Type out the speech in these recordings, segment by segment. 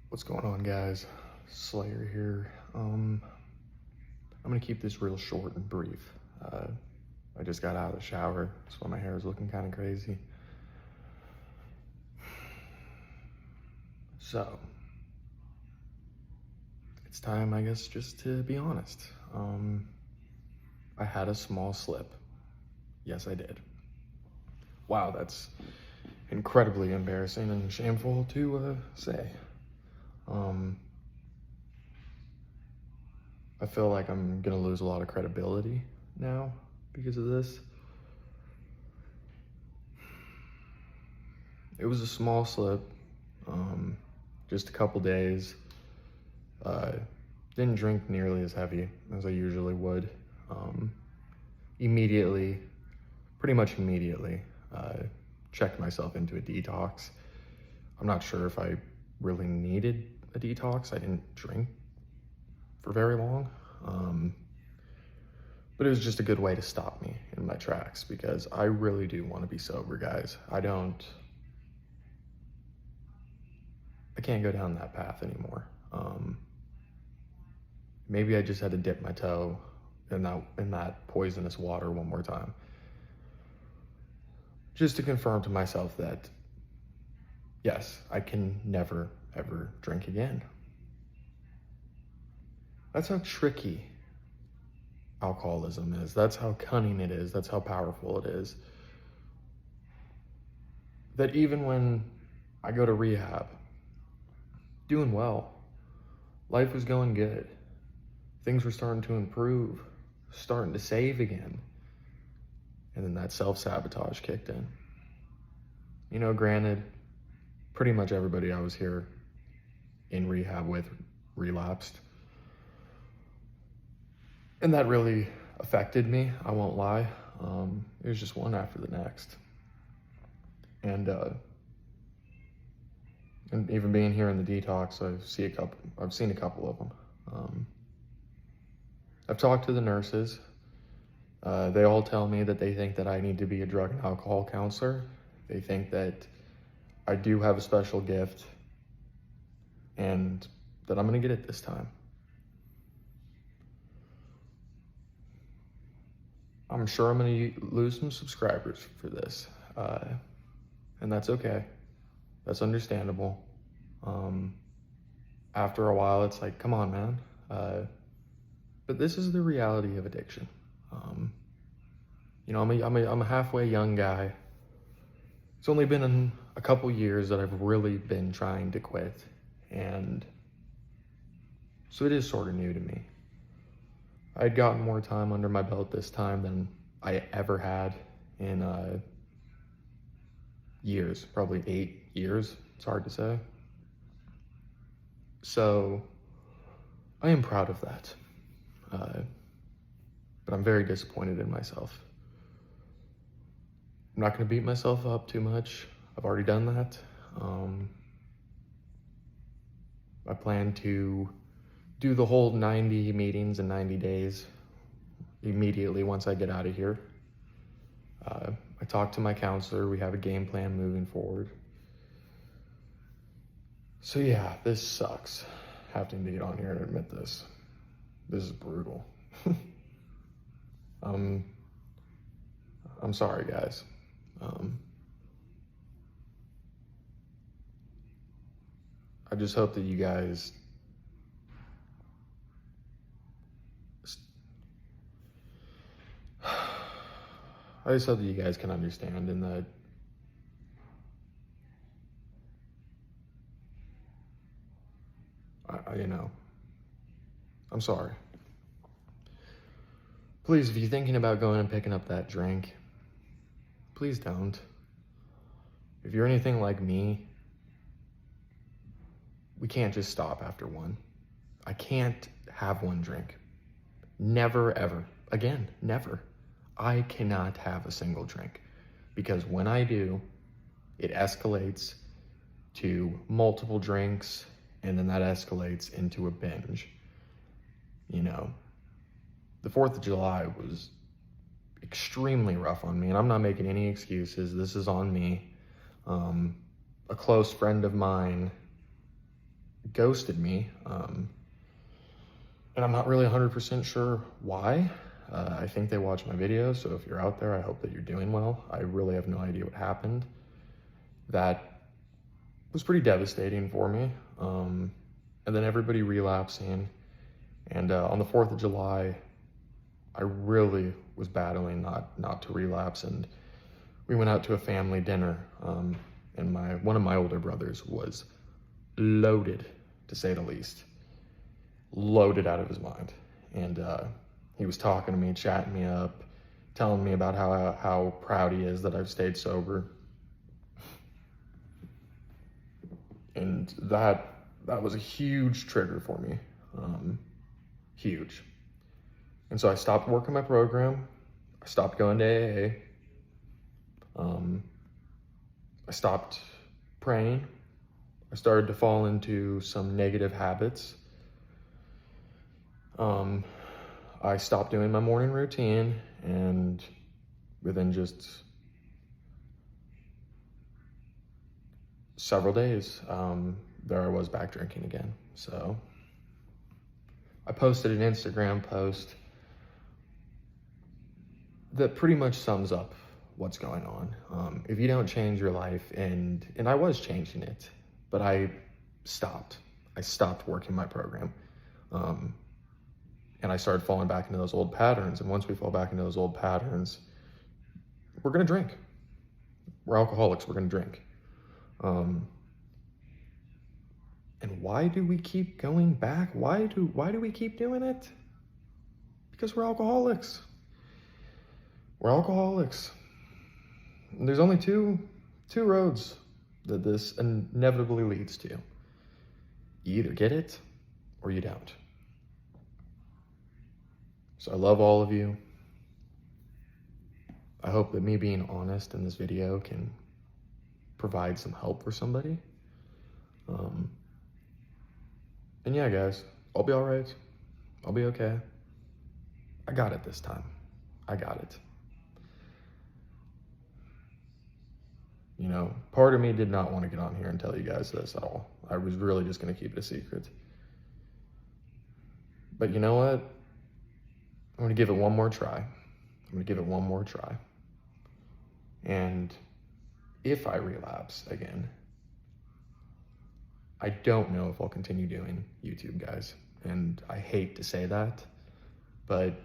What's going on, guys? Slayer here. I'm gonna keep this real short and brief. I just got out of the shower, that's why my hair is looking kind of crazy. So, it's time, I guess, just to be honest. I had a small slip. Yes, I did. Wow, that's incredibly embarrassing and shameful to say. I feel like I'm gonna lose a lot of credibility now because of this. It was a small slip, just a couple days. Didn't drink nearly as heavy as I usually would. Pretty much immediately, checked myself into a detox. I'm not sure if I really needed a detox. I didn't drink for very long, but it was just a good way to stop me in my tracks because I really do want to be sober, guys. I can't go down that path anymore. Maybe I just had to dip my toe in that poisonous water one more time, just to confirm to myself that yes, I can never ever drink again. That's how tricky alcoholism is. That's how cunning it is. That's how powerful it is. That even when I go to rehab, doing well, life was going good, things were starting to improve, starting to save again, and then that self-sabotage kicked in. You know, granted, pretty much everybody I was here in rehab with relapsed. And that really affected me, I won't lie. It was just one after the next. And even being here in the detox, I've seen a couple of them. I've talked to the nurses. They all tell me that they think that I need to be a drug and alcohol counselor. They think that I do have a special gift and that I'm gonna get it this time. I'm sure I'm gonna lose some subscribers for this, and that's okay. That's understandable. After a while, it's like, come on, man. But this is the reality of addiction. You know, I'm a halfway young guy. It's only been a couple years that I've really been trying to quit, and so it is sort of new to me. I'd gotten more time under my belt this time than I ever had in years, probably 8 years. It's hard to say. So I am proud of that, but I'm very disappointed in myself. I'm not going to beat myself up too much. I've already done that. I plan to do the whole 90 meetings in 90 days immediately once I get out of here. I talked to my counselor. We have a game plan moving forward. So yeah, this sucks, having to get on here and admit this. This is brutal. I'm sorry, guys. I just hope that you guys can understand and that I'm sorry. Please, if you're thinking about going and picking up that drink, please don't. If you're anything like me, we can't just stop after one. I can't have one drink. Never, ever. Again, never. I cannot have a single drink because when I do, it escalates to multiple drinks and then that escalates into a binge. You know, the 4th of July was extremely rough on me, and I'm not making any excuses. This is on me. A close friend of mine ghosted me. And I'm not really 100% sure why. I think they watch my videos, so if you're out there, I hope that you're doing well. I really have no idea what happened. That was pretty devastating for me. And then everybody relapsing. And on the 4th of July, I really was battling not to relapse. And we went out to a family dinner. And one of my older brothers was loaded, to say the least. Loaded out of his mind. And he was talking to me, chatting me up, telling me about how proud he is that I've stayed sober. And that was a huge trigger for me. Huge. And so I stopped working my program. I stopped going to AA. I stopped praying. I started to fall into some negative habits. I stopped doing my morning routine, and within just several days, there I was back drinking again. So I posted an Instagram post that pretty much sums up what's going on. If you don't change your life, and I was changing it, but I stopped working my program. And I started falling back into those old patterns. And once we fall back into those old patterns, we're gonna drink. We're alcoholics, we're gonna drink. And why do we keep going back? Why do we keep doing it? Because we're alcoholics. We're alcoholics. And there's only two roads that this inevitably leads to. You either get it or you don't. So I love all of you. I hope that me being honest in this video can provide some help for somebody. And yeah, guys, I'll be all right. I'll be okay. I got it this time. I got it. You know, part of me did not want to get on here and tell you guys this at all. I was really just going to keep it a secret. But you know what? I'm going to give it one more try. And if I relapse again, I don't know if I'll continue doing YouTube, guys. And I hate to say that, but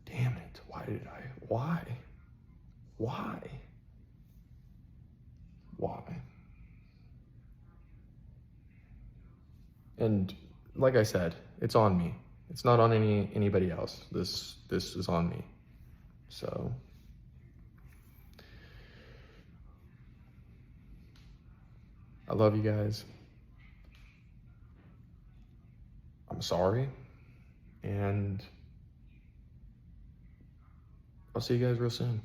damn it, why? And like I said, it's on me. It's not on anybody else. This is on me. So I love you guys. I'm sorry. And I'll see you guys real soon.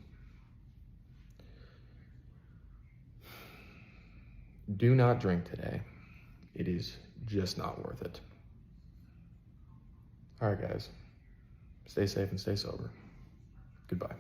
Do not drink today. It is just not worth it. All right, guys. Stay safe and stay sober. Goodbye.